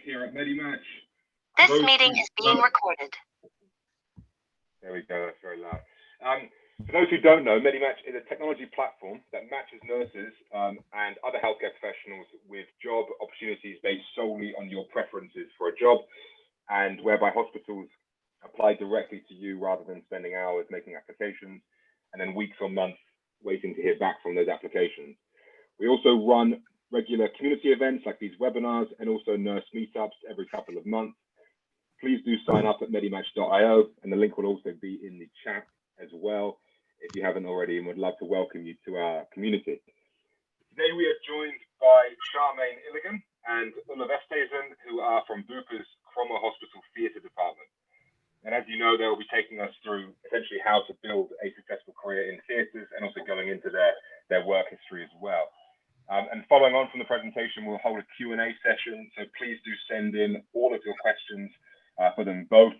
here at MediMatch. This meeting is being recorded. There we go, that's very loud. For those who don't know, MediMatch is a technology platform that matches nurses and other healthcare professionals with job opportunities based solely on your preferences for a job, and whereby hospitals apply directly to you rather than spending hours making applications and then weeks or months waiting to hear back from those applications. We also run regular community events like these webinars and also nurse meetups every couple of months. Please do sign up at medimatch.io, and the link will also be in the chat as well if you haven't already, and would love to welcome you to our community. Today we are joined by Charmaine Ilagan and Ulla Westhuizen, who are from Bupa's Cromwell Hospital Theatre Department. And as you know, they will be taking us through essentially how to build a successful career in theatres and also going into their work history as well. And following on from the presentation, we'll hold a Q&A session. So please do send in all of your questions for them both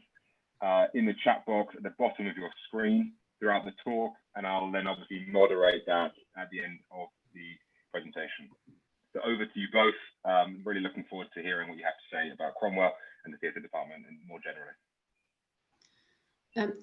in the chat box at the bottom of your screen throughout the talk. And I'll then obviously moderate that at the end of the presentation. So over to you both. Really looking forward to hearing what you have to say about Cromwell and the theatre department and more generally.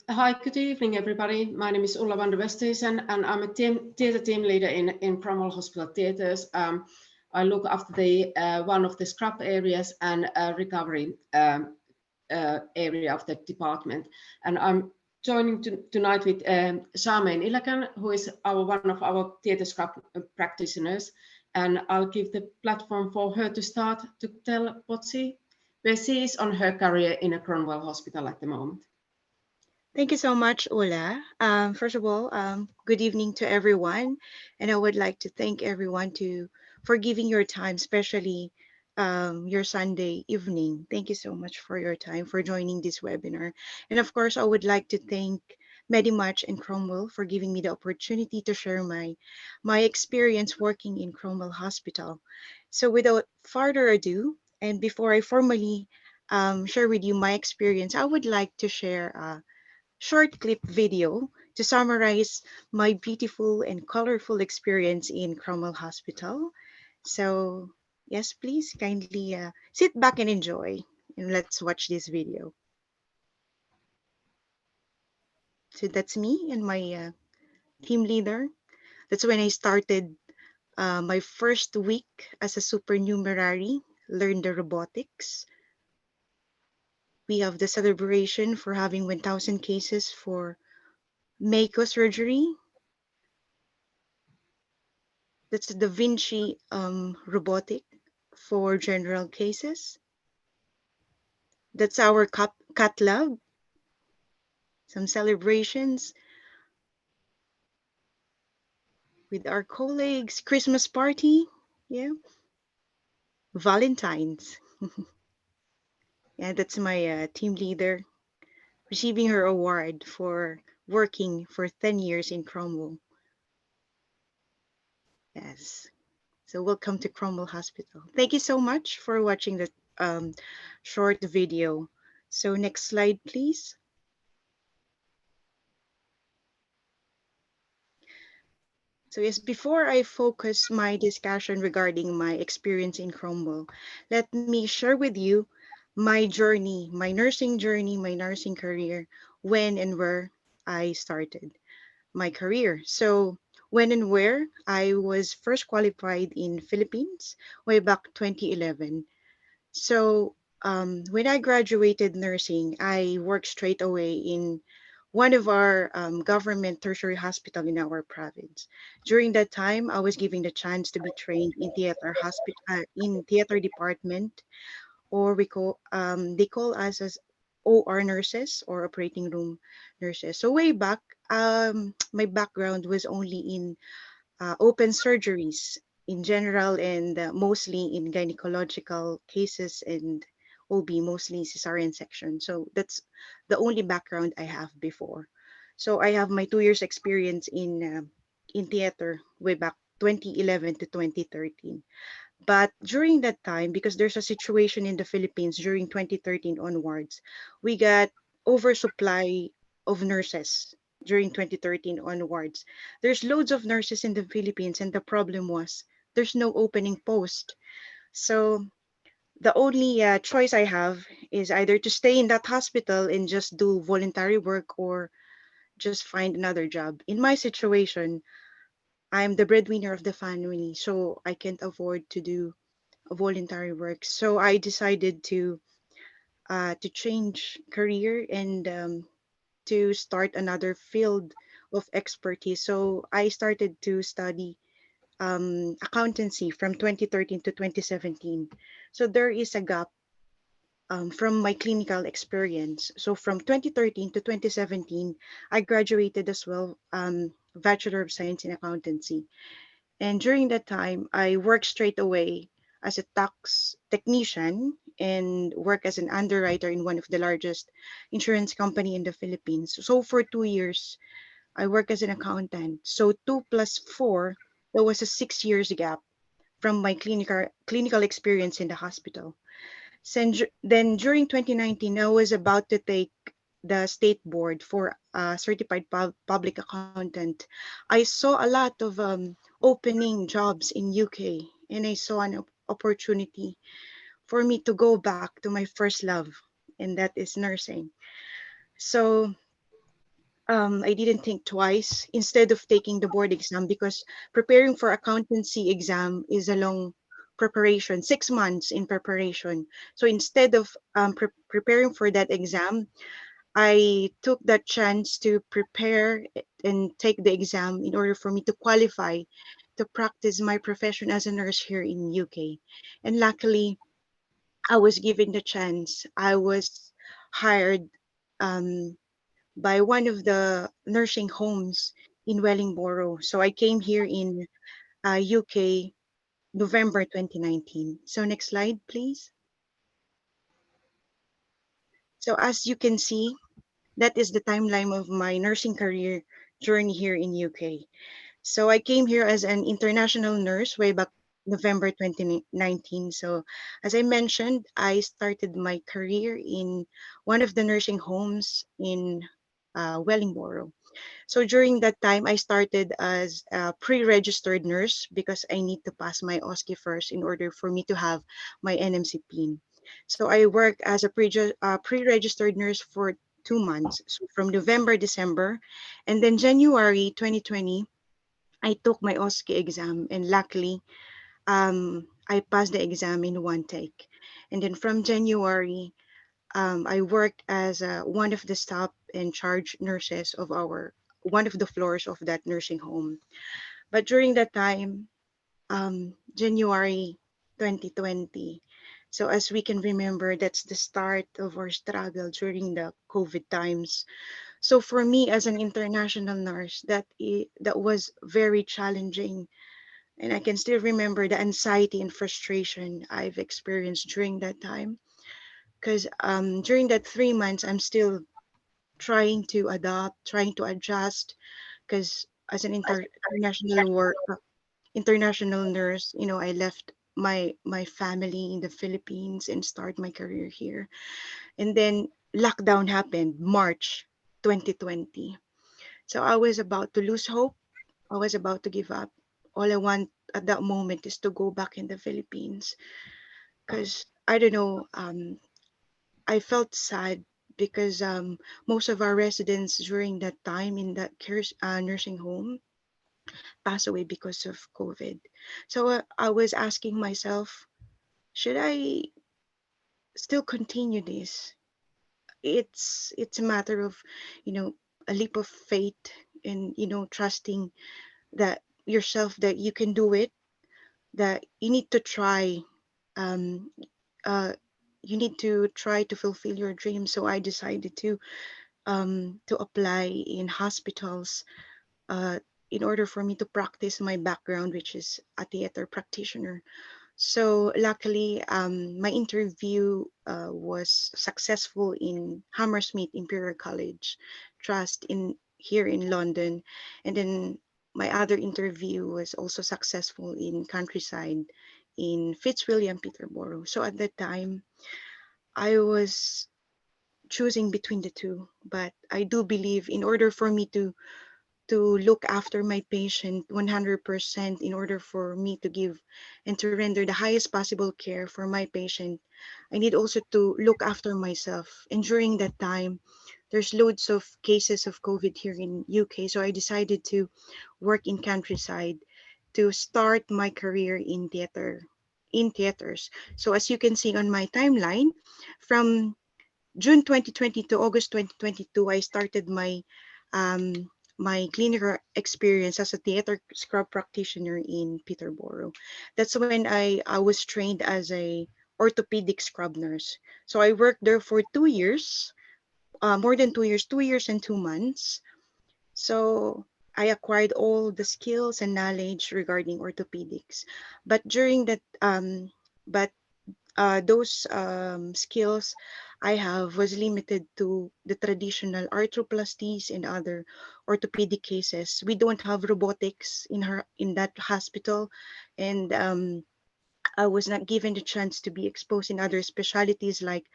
Hi, good evening, everybody. My name is Ulla and Westhuizen, and I'm a theatre team leader in Cromwell Hospital Theatres. I look after the one of the scrub areas and recovery area of the department. And I'm joining tonight with Charmaine Ilagan, who is one of our theatre scrub practitioners. And I'll give the platform for her to start to tell where she is on her career in a Cromwell Hospital at the moment. Thank you so much, Ulla. First of all, good evening to everyone. And I would like to thank everyone for giving your time, especially your Sunday evening. Thank you so much for your time, for joining this webinar. And of course, I would like to thank MediMatch and Cromwell for giving me the opportunity to share my experience working in Cromwell Hospital. So without further ado, and before I formally share with you my experience, I would like to share short clip video to summarize my beautiful and colorful experience in Cromwell Hospital. So yes, please kindly sit back and enjoy, and let's watch this video. So that's me and my team leader. That's when I started my first week as a supernumerary, learned the robotics. We have the celebration for having 1,000 cases for Mako surgery. That's the Da Vinci robotic for general cases. That's our cat lab. Some celebrations with our colleagues. Christmas party, yeah. Valentine's. Yeah, that's my team leader receiving her award for working for 10 years in Cromwell. Yes. So welcome to Cromwell Hospital. Thank you so much for watching the short video. So next slide, please. So yes, before I focus my discussion regarding my experience in Cromwell, let me share with you my journey, my nursing career, when and where I started my career. So when and where I was first qualified in Philippines way back 2011. So when I graduated nursing, I worked straight away in one of our government tertiary hospital in our province. During that time, I was given the chance to be trained in theater department, or they call us as OR nurses, or operating room nurses. So way back, my background was only in open surgeries in general, and mostly in gynecological cases and OB, mostly cesarean section. So that's the only background I have before. So I have my 2 years experience in theater way back 2011 to 2013. But during that time, because there's a situation in the Philippines during 2013 onwards, we got oversupply of nurses during 2013 onwards. There's loads of nurses in the Philippines, and the problem was there's no opening post. So the only choice I have is either to stay in that hospital and just do voluntary work or just find another job. In my situation, I'm the breadwinner of the family, so I can't afford to do voluntary work. So I decided to change career and to start another field of expertise. So I started to study accountancy from 2013 to 2017. So there is a gap from my clinical experience. So from 2013 to 2017, I graduated as well, Bachelor of Science in Accountancy. And during that time, I worked straight away as a tax technician and work as an underwriter in one of the largest insurance company in the Philippines. So for 2 years, I work as an accountant. So 2 plus 4, there was a 6 years gap from my clinical experience in the hospital. Then during 2019, I was about to take the state board for certified public accountant. I saw a lot of opening jobs in UK, and I saw an opportunity for me to go back to my first love, and that is nursing. So I didn't think twice instead of taking the board exam, because preparing for accountancy exam is a long preparation, 6 months in preparation. So instead of preparing for that exam, I took that chance to prepare and take the exam in order for me to qualify to practice my profession as a nurse here in UK. And luckily, I was given the chance. I was hired um, by one of the nursing homes in Wellingborough. So I came here in UK November 2019. So next slide, please. So as you can see, that is the timeline of my nursing career journey here in UK. So I came here as an international nurse way back November 2019. So as I mentioned, I started my career in one of the nursing homes in Wellingborough. So during that time, I started as a pre-registered nurse because I need to pass my OSCE first in order for me to have my NMC PIN. So I worked as a pre-registered nurse for 2 months, so from November, December, and then January 2020, I took my OSCE exam, and luckily, I passed the exam in one take. And then from January, I worked as one of the staff and charge nurses of our one of the floors of that nursing home. But during that time, January 2020, so as we can remember, that's the start of our struggle during the COVID times. So for me as an international nurse, that was very challenging. And I can still remember the anxiety and frustration I've experienced during that time, because during that 3 months, I'm still trying to adapt, trying to adjust, because as an international nurse, I left my family in the Philippines and start my career here. And then lockdown happened, March 2020. So I was about to lose hope. I was about to give up. All I want at that moment is to go back in the Philippines, because I don't know, I felt sad because most of our residents during that time in that nursing home passed away because of COVID. So I was asking myself, should I still continue this? It's a matter of, you know, a leap of faith, and trusting that yourself that you can do it, that you need to try. Um, uh, you need to try to fulfill your dreams. So I decided to apply in hospitals uh, in order for me to practice my background, which is a theater practitioner. So luckily, my interview was successful in Hammersmith Imperial College Trust in here in London, and then my other interview was also successful in Countryside in Fitzwilliam Peterborough. So at that time, I was choosing between the two, but I do believe in order for me to to look after my patient 100% in order for me to give and to render the highest possible care for my patient. I need also to look after myself. And during that time, there's loads of cases of COVID here in UK. So I decided to work in countryside to start my career in theaters. So as you can see on my timeline, from June 2020 to August 2022, I started um, my clinical experience as a theater scrub practitioner in Peterborough. That's when I was trained as a orthopedic scrub nurse. So I worked there for 2 years, more than 2 years, 2 years and 2 months. So I acquired all the skills and knowledge regarding orthopedics. But during that, but those skills I have was limited to the traditional arthroplasties and other orthopedic cases. We don't have robotics in that hospital, and I was not given the chance to be exposed in other specialties like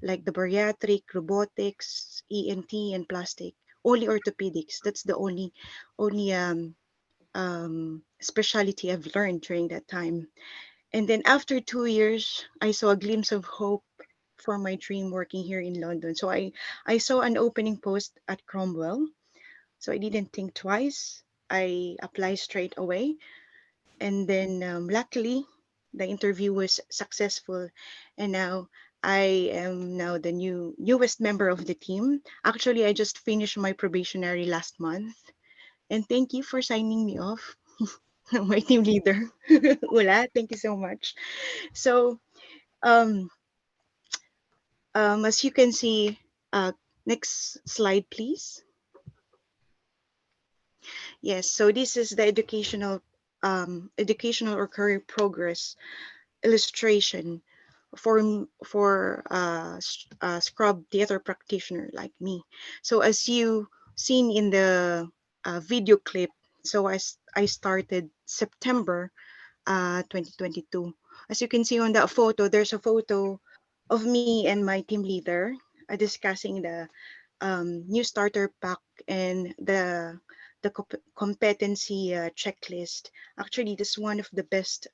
the bariatric, robotics, ENT, and plastic. Only orthopedics. That's the only specialty I've learned during that time. And then after 2 years, I saw a glimpse of hope for my dream working here in London. So I saw an opening post at Cromwell. So I didn't think twice. I applied straight away. And then luckily, the interview was successful. And now I am now the newest member of the team. Actually, I just finished my probationary last month. And thank you for signing me off. My team leader, Ulla, thank you so much. So um, as you can see, next slide, please. Yes, so this is the educational or career progress illustration for scrub theater practitioner like me. So as you seen in the video clip, so I started September 2022. As you can see on that photo, there's a photo of me and my team leader discussing the new starter pack and the competency checklist. Actually, this is one of the best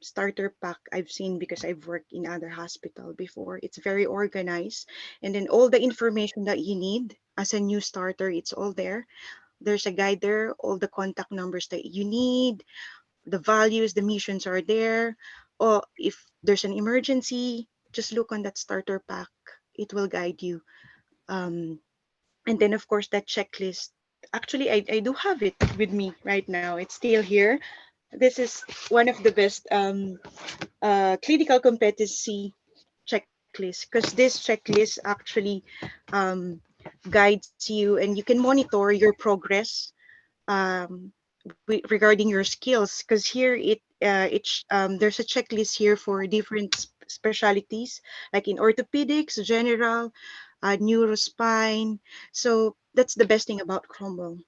starter pack I've seen because I've worked in other hospital before. It's very organized, and then all the information that you need as a new starter, it's all there. There's a guide there, all the contact numbers that you need, the values, the missions are there. Or if there's an emergency, just look on that starter pack. It will guide you. Um, and then, of course, that checklist. Actually, I do have it with me right now. It's still here. This is one of the best clinical competency checklist because this checklist actually um, guides you and you can monitor your progress regarding your skills because here there's a checklist here for different specialties like in orthopedics, general, neurospine. So that's the best thing about Cromwell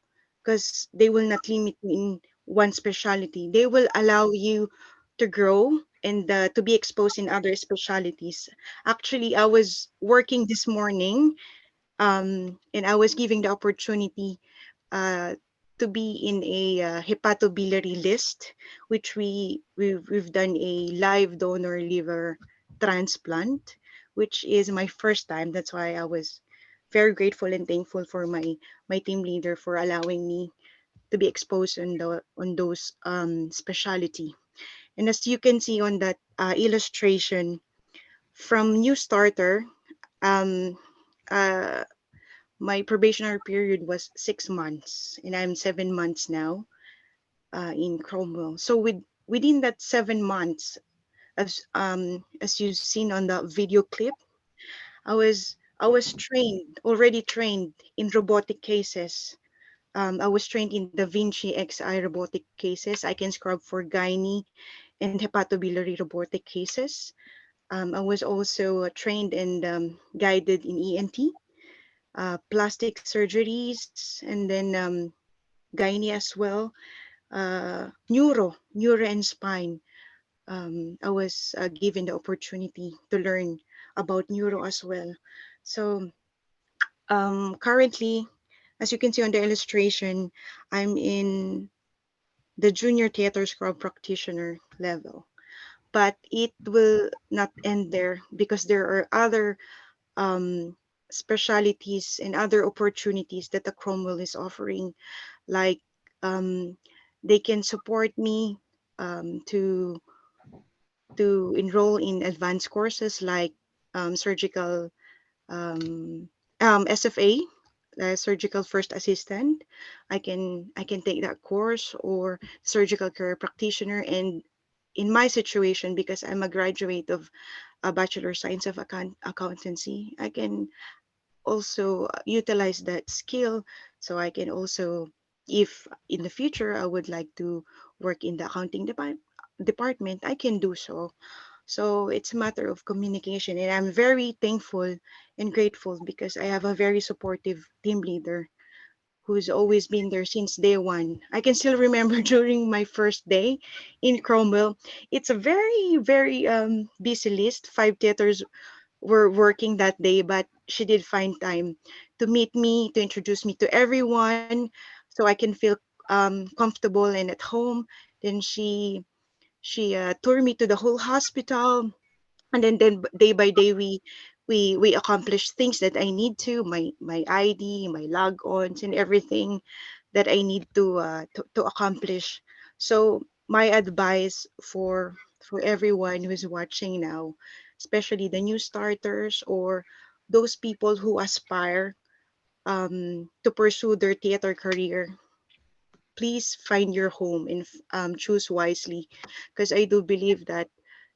because they will not limit you in one specialty. They will allow you to grow and to be exposed in other specialties. Actually, I was working this morning and I was given the opportunity uh, to be in a hepatobiliary list, which we've done a live donor liver transplant, which is my first time. That's why I was very grateful and thankful for my team leader for allowing me to be exposed on those specialty. And as you can see on that illustration, from new starter, um, uh, my probationary period was 6 months, and I'm 7 months now in Cromwell. So within that 7 months, as you've seen on the video clip, I was already trained in robotic cases. I was trained in the Vinci XI robotic cases. I can scrub for gynae and hepatobiliary robotic cases. I was also trained and guided in ENT, plastic surgeries, and then gynae as well, neuro and spine. I was given the opportunity to learn about neuro as well. So currently, As you can see on the illustration, I'm in the junior theater scrub practitioner level, but it will not end there because there are other specialities and other opportunities that the Cromwell is offering, like they can support me to enroll in advanced courses like surgical SFA, surgical first assistant. I can take that course, or surgical care practitioner. And in my situation, because I'm a graduate of a Bachelor of Science of Accountancy, I can also utilize that skill. So I can also, if in the future I would like to work in the accounting department, I can do so. So it's a matter of communication, and I'm very thankful and grateful because I have a very supportive team leader who's always been there since day one. I can still remember during my first day in Cromwell, it's a very, very busy list. 5 theaters were working that day, but she did find time to meet me, to introduce me to everyone, so I can feel comfortable and at home. Then she toured me to the whole hospital, and then day by day we accomplish things that I need to, my ID, my log-ons, and everything that I need to accomplish. So my advice for everyone who is watching now, especially the new starters or those people who aspire to pursue their theater career, please find your home and choose wisely, because I do believe that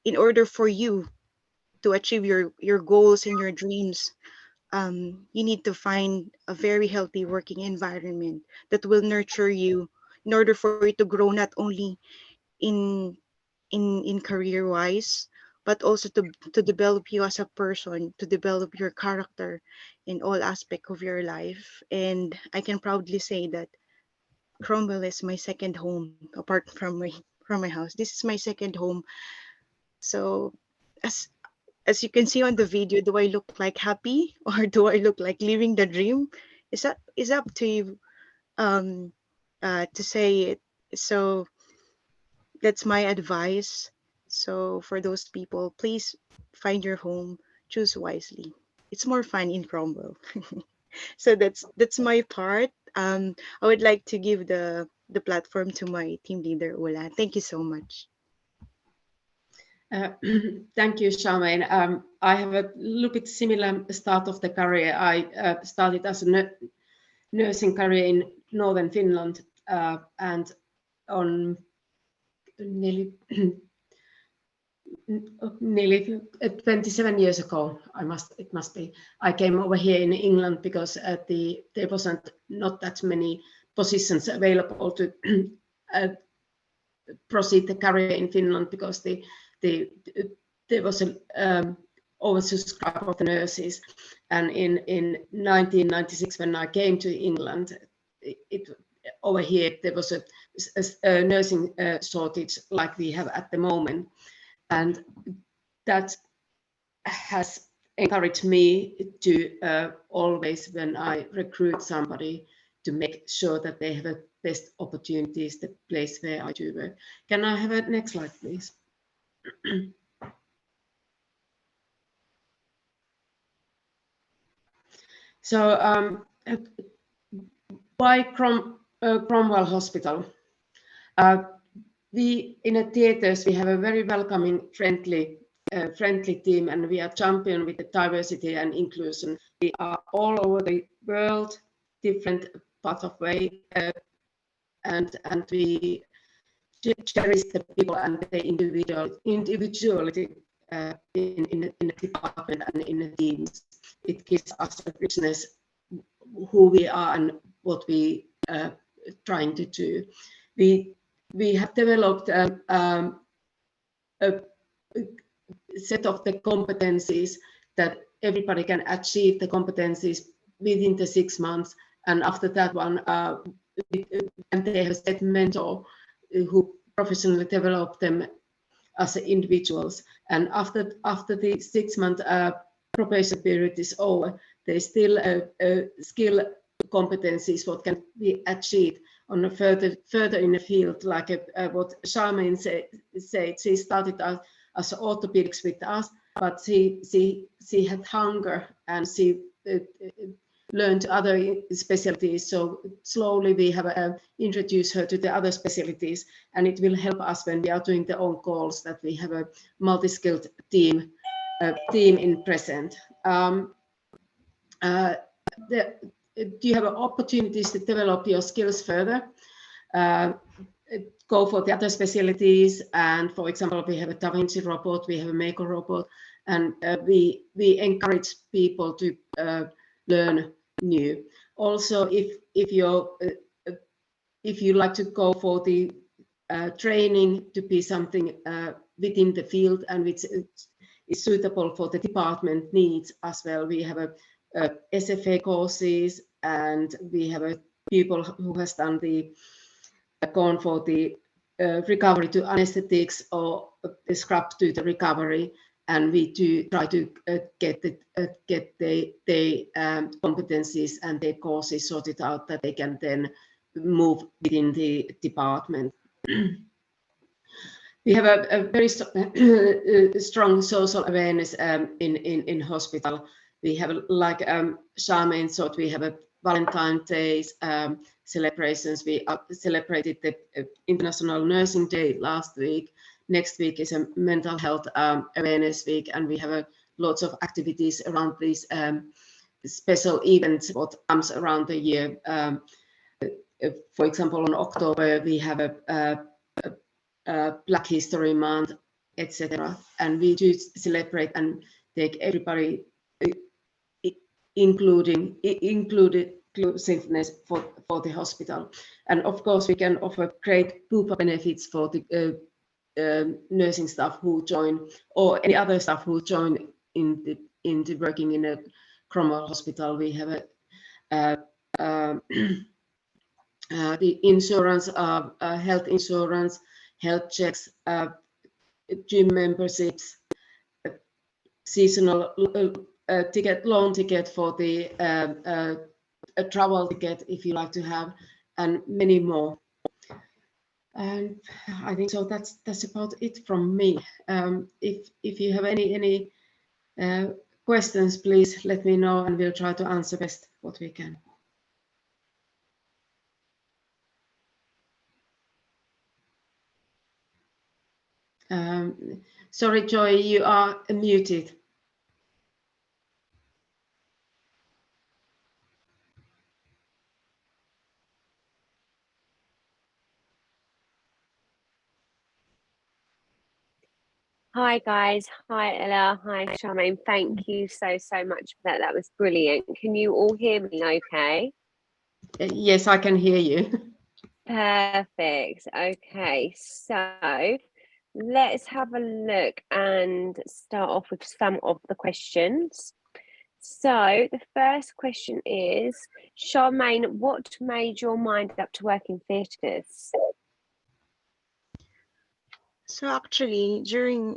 in order for you to achieve your goals and your dreams, you need to find a very healthy working environment that will nurture you in order for you to grow not only in in career wise, but also to develop you as a person, to develop your character in all aspect of your life. And I can proudly say that Cromwell is my second home apart from my house. This is my second home. So as as you can see on the video, do I look like happy or do I look like living the dream? Is up to you to say it. So that's my advice. So for those people, please find your home, choose wisely. It's more fun in Cromwell. So that's my part. I would like to give the platform to my team leader, Ulla. Thank you so much. Thank you, Charmaine. I have a little bit similar start of the career. I started as a nursing career in northern Finland, and on nearly 27 years ago, it must be, I came over here in England because there wasn't not that many positions available to proceed the career in Finland, because there was an oversubscribe of the nurses. And in 1996, when I came to England, over here there was a nursing shortage like we have at the moment, and that has encouraged me to always, when I recruit somebody, to make sure that they have the best opportunities, the place where I do work. Can I have a next slide, please? So why Cromwell Hospital? We in the theaters, we have a very welcoming, friendly team, and we are champion with the diversity and inclusion. We are all over the world, different parts of way, and we cherish the people and the individuality in the department and in the teams. It gives us a richness who we are and what we are trying to do. We have developed a set of the competencies that everybody can achieve the competencies within the 6 months, and after that one, and they have set mentor who professionally develop them as individuals. And after the 6 month probation period is over, there is still a skill competencies what can be achieved on a further in the field, like what Charmaine said. She started as orthopedics with us, but she had hunger, and she learned other specialties. So slowly we have introduced her to the other specialties, and it will help us when we are doing the on calls, that we have a multi-skilled team in present. You have opportunities to develop your skills further, go for the other specialties, and for example, we have a Da Vinci robot, we have a Mako robot, and we encourage people to learn new. Also, if you like to go for the training to be something within the field and which is suitable for the department needs as well, we have a SFA courses, and we have people who has done gone for the recovery to anesthetics or the scrub to the recovery, and we do try to get the competencies and their courses sorted out, that they can then move within the department. We have a very strong social awareness in hospital. We have, like Charmaine thought, we have a Valentine's Day celebrations. We celebrated the International Nursing Day last week. Next week is a mental health awareness week, and we have lots of activities around these special events what comes around the year. For example, in October we have a Black History Month, etc. And we do celebrate and take everybody, inclusiveness for the hospital. And of course, we can offer great Bupa benefits for the nursing staff who join, or any other staff who join into working in a Cromwell Hospital. We have the insurance, health insurance, health checks, gym memberships, seasonal ticket, loan ticket for the a travel ticket if you like to have, and many more. And I think so. That's about it from me. If you have any questions, please let me know, and we'll try to answer best what we can. Sorry, Joy, you are muted. Hi guys, hi Ella, hi Charmaine. Thank you so much for that. That was brilliant. Can you all hear me okay? Yes, I can hear you. Perfect. Okay, so let's have a look and start off with some of the questions. So the first question is, Charmaine, what made your mind up to work in theatres? So actually, during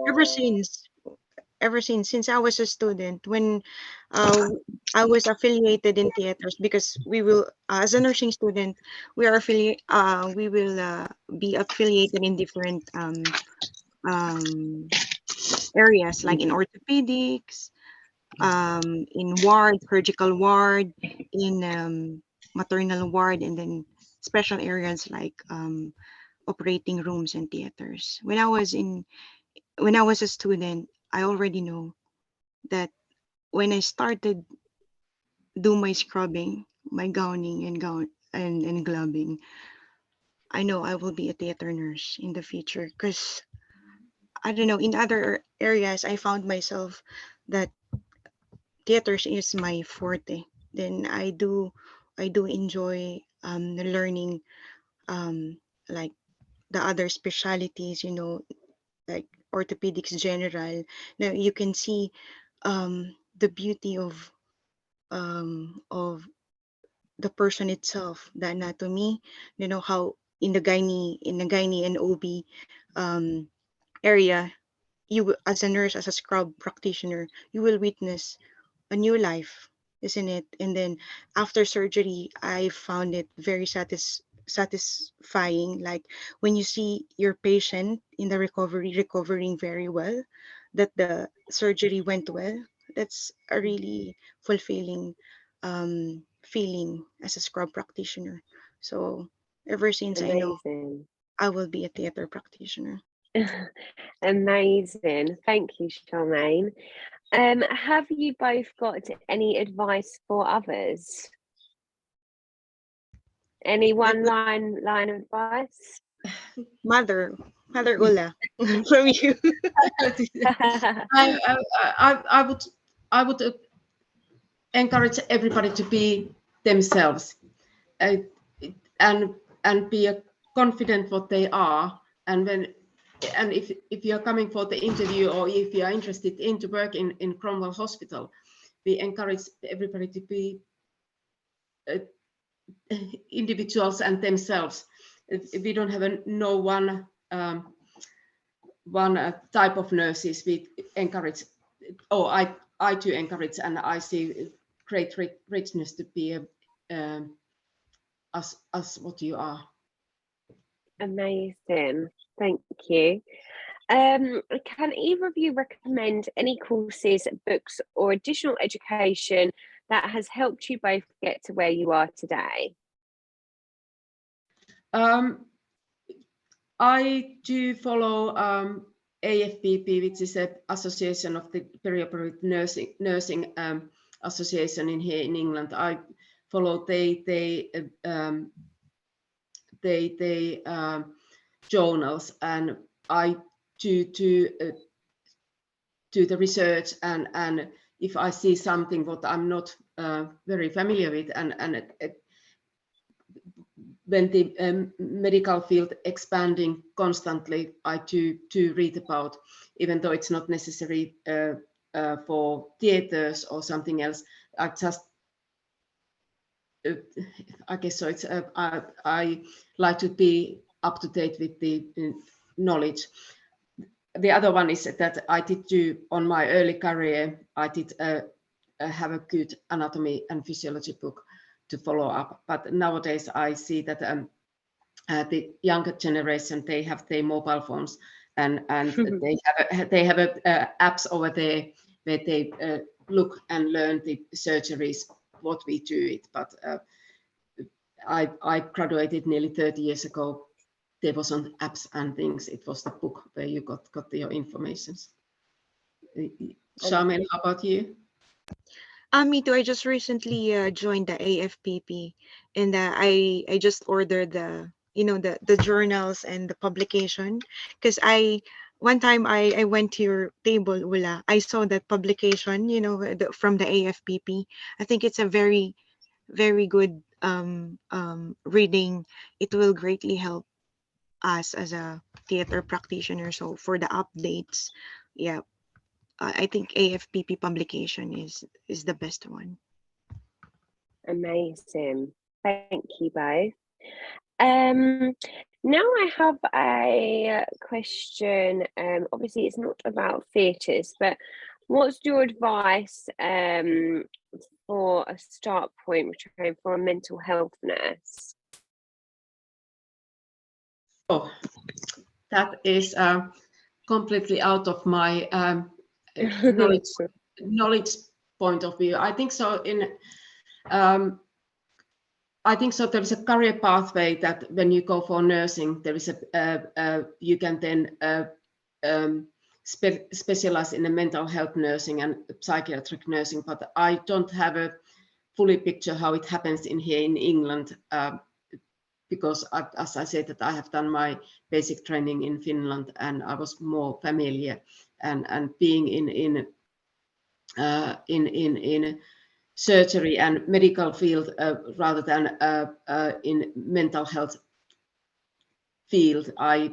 ever since I was a student, when I was affiliated in theaters, because we will, as a nursing student, we will be affiliated in different areas, like in orthopedics, in ward, surgical ward, in maternal ward, and then special areas like operating rooms and theaters. When I was a student, I already know that when I started do my scrubbing, my gowning and gloving, I know I will be a theater nurse in the future, because I don't know, in other areas I found myself that theaters is my forte. Then I do enjoy learning like the other specialties, like orthopedics general. Now you can see the beauty of the person itself, the anatomy, how in the gynae and OB area, you as a nurse, as a scrub practitioner, you will witness a new life isn't it? And then after surgery, I found it very satisfying. Like when you see your patient in the recovery recovering very well, that the surgery went well. That's a really fulfilling feeling as a scrub practitioner. So ever since I know Amazing. I will be a theater practitioner. Amazing. Thank you, Charmaine. Have you both got any advice for others? Any one line of advice? Mother Ulla, from you. I would encourage everybody to be themselves, and be confident what they are. And if you are coming for the interview, or if you are interested in to work in Cromwell Hospital, we encourage everybody to be individuals and themselves. We don't have one type of nurses. We encourage, or I do encourage, and I see great richness to be as what you are. Amazing. Thank you. Can either of you recommend any courses, books, or additional education that has helped you both get to where you are today? I do follow AFPP, which is an association of the perioperative nursing association here in England. I follow they journals, and I do the research, and if I see something what I'm not very familiar with, and when the medical field expanding constantly, I do read about, even though it's not necessary for theaters or something else. I just I guess so. It's I like to be up to date with the knowledge. The other one is that I did do, on my early career, I did have a good anatomy and physiology book to follow up. But nowadays I see that the younger generation, they have their mobile phones, and they have apps over there where they look and learn the surgeries, what we do it. But I graduated nearly 30 years ago. There wasn't apps and things. It was the book where you got your information. Charmaine, how about you? Me too. I just recently joined the AFPP, and I just ordered the the journals and the publication, because one time I went to your table, Ulla. I saw that publication, from the AFPP. I think it's a very good reading. It will greatly help us as a theater practitioner. So for the updates, yeah, I think AFPP publication is the best one. Amazing. Thank you both. Now I have a question. Obviously it's not about theatres, but what's your advice for a start point for a mental health nurse? Oh, that is completely out of my knowledge point of view. I think so. I think so. There is a career pathway that when you go for nursing, there is you can then specialize in the mental health nursing and psychiatric nursing. But I don't have a fully picture how it happens here in England. Because as I said, that I have done my basic training in Finland, and I was more familiar and being in surgery and medical field rather than in mental health field. I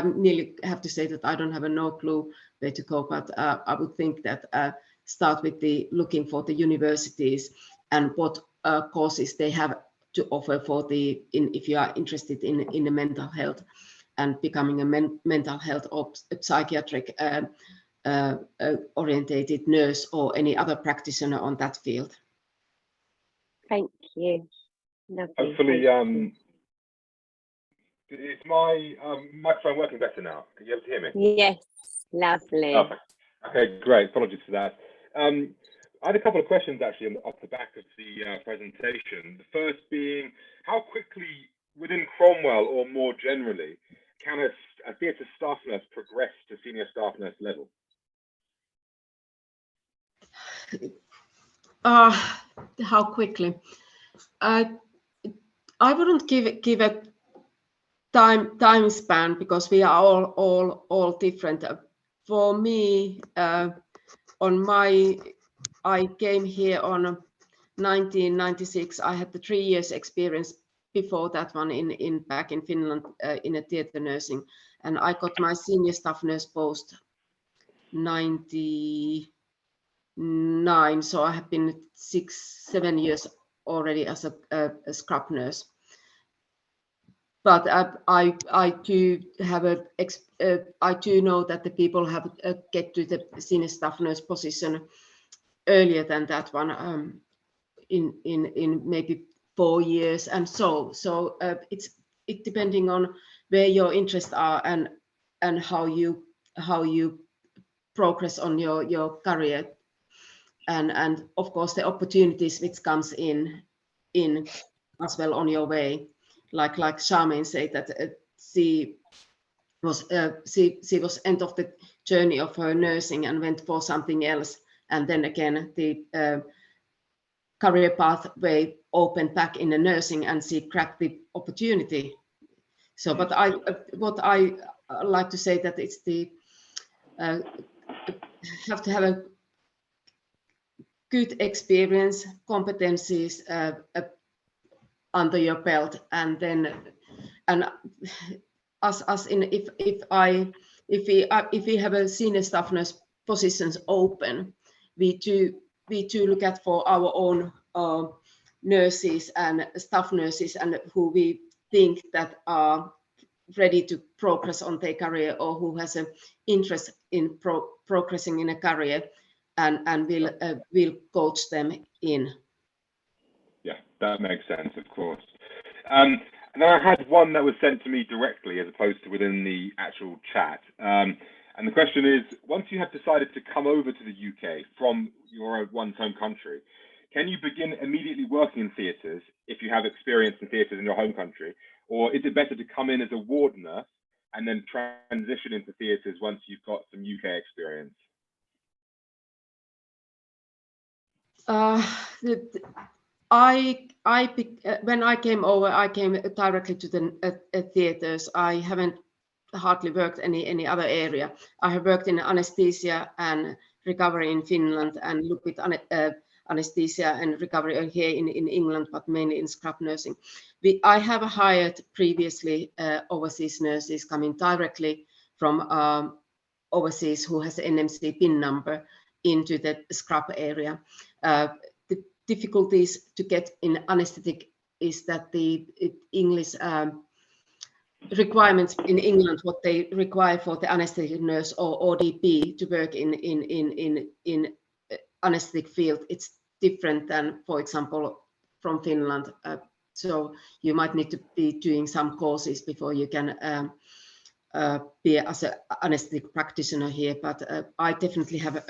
nearly have to say that I don't have no clue where to go, but I would think that start with looking for the universities and what courses they have to offer for if you are interested in the mental health and becoming a mental health or psychiatric orientated nurse or any other practitioner on that field. Thank you. Lovely. Hopefully, thank you. is my microphone working better now? Can you able to hear me? Yes, lovely. Perfect. Okay, great. Apologies for that. I had a couple of questions actually off the back of the presentation. The first being, how quickly within Cromwell or more generally can a theatre staff nurse progress to senior staff nurse level? How quickly? I wouldn't give a time span because we are all different. For me, I came here on 1996. I had the 3 years experience before that one back in Finland in a theatre nursing, and I got my senior staff nurse post 99. So I have been 6-7 years already as a scrub nurse. But I do have I do know that the people have get to the senior staff nurse position earlier than that one, in maybe 4 years, and so it's depending on where your interests are and how you progress on your career, and of course the opportunities which comes in as well on your way. Like Charmaine said that she was end of the journey of her nursing and went for something else, and then again the career pathway opened back in the nursing and she grabbed the opportunity. So, but what I like to say that it's the have to have a good experience, competencies under your belt, and then as in if we have a senior staff nurse positions open, we do look at for our own nurses and staff nurses and who we think that are ready to progress on their career or who has an interest in progressing in a career, and we'll coach them in. Yeah, that makes sense, of course. And then I had one that was sent to me directly as opposed to within the actual chat. And the question is, once you have decided to come over to the UK from your one's home country, can you begin immediately working in theatres if you have experience in theatres in your home country? Or is it better to come in as a ward nurse and then transition into theatres once you've got some UK experience? When I came over, I came directly to the theatres. I haven't hardly worked any other area. I have worked in anesthesia and recovery in Finland and looked with anesthesia and recovery here in England, but mainly in scrub nursing. I have hired previously overseas nurses coming directly from overseas who has an NMC PIN number into the scrub area. The difficulties to get in anesthetic is that the English requirements in England, what they require for the anesthetic nurse or ODP to work in anesthetic field, it's different than, for example, from Finland. So you might need to be doing some courses before you can be as an anesthetic practitioner here. But I definitely have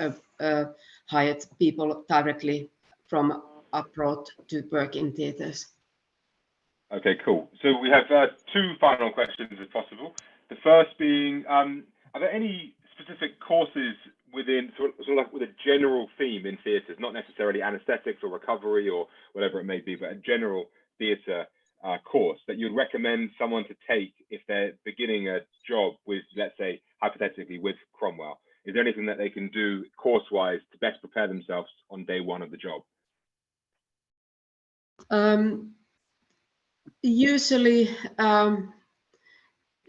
hired people directly from abroad to work in theatres. Okay, cool. So we have 2 final questions, if possible. The first being, are there any specific courses within sort of like with a general theme in theatres, not necessarily anaesthetics or recovery or whatever it may be, but a general theatre course that you'd recommend someone to take if they're beginning a job with, let's say, hypothetically with Cromwell? Is there anything that they can do course-wise to best prepare themselves on day one of the job? Usually,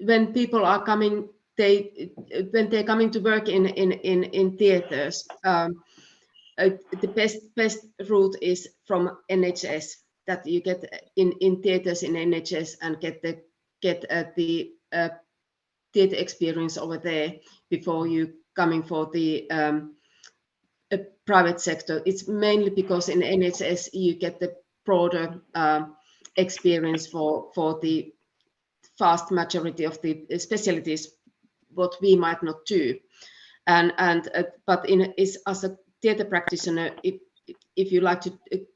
when people are coming, when they're coming to work in theatres, the best route is from NHS, that you get in theatres in NHS and get the theatre experience over there before you coming for the private sector. It's mainly because in NHS you get the broader experience for the vast majority of the specialties what we might not do, but as a theatre practitioner, if you like to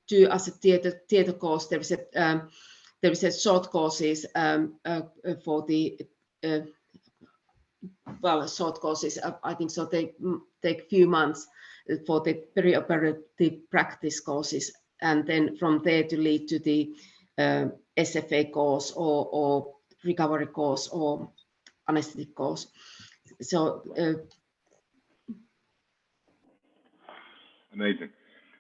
do as a theatre course, there is a short courses for the short courses. I think so. They take few months for the perioperative practice courses, and then from there to lead to the SFA course or recovery course or anesthetic course. So amazing.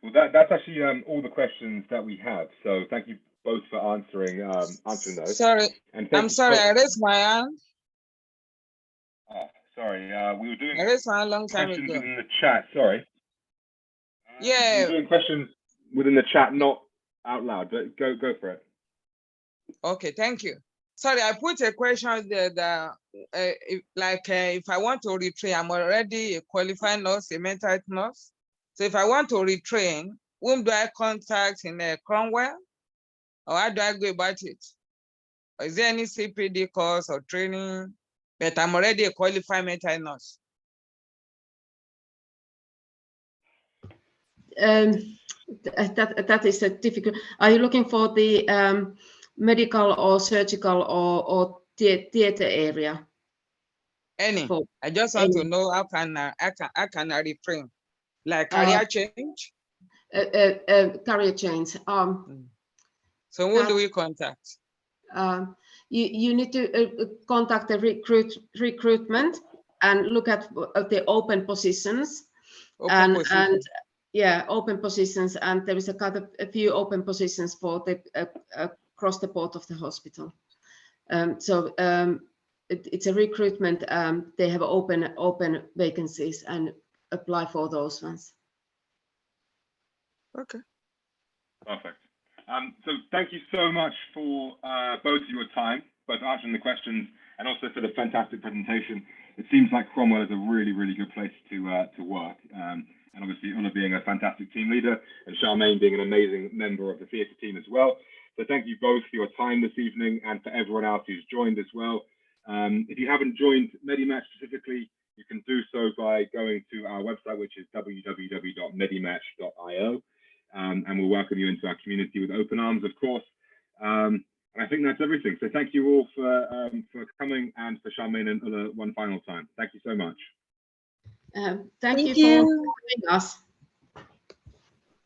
Well, that's actually all the questions that we have. So thank you both for answering those. Sorry, I'm sorry, I raised my hand. Oh, sorry, we were doing I raised my hand a long time questions ago. within the chat. Sorry. We Yeah. were doing questions within the chat, not out loud. But go for it. Okay, thank you. Sorry, I put a question there that if I want to retrain, I'm already a qualified nurse, a mental health nurse. So if I want to retrain, whom do I contact in Cromwell? Or how do I go about it? Or is there any CPD course or training? But I'm already a qualified mental health nurse. That is a difficult. Are you looking for the medical or surgical or theatre area? Any. I just want to know how can I retrain? Like career change? Career change. So who do we contact? You need to contact the recruitment and look at the open positions. Open positions, and there is a few open positions for the across the board of the hospital. It's a recruitment. They have open vacancies and apply for those ones. Okay. Perfect. So thank you so much for both of your time, both answering the questions and also for the fantastic presentation. It seems like Cromwell is a really, really good place to work. And obviously Ulla being a fantastic team leader and Charmaine being an amazing member of the theatre team as well. So thank you both for your time this evening and for everyone else who's joined as well. If you haven't joined Medimatch specifically, you can do so by going to our website, which is www.medimatch.io. And we'll welcome you into our community with open arms, of course. And I think that's everything. So thank you all for coming, and for Charmaine and Ulla one final time. Thank you so much. Thank you for joining us.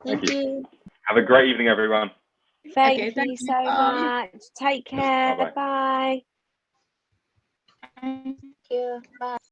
Thank you. Have a great evening, everyone. Thank you so much. Take care. Bye. Thank you. Bye.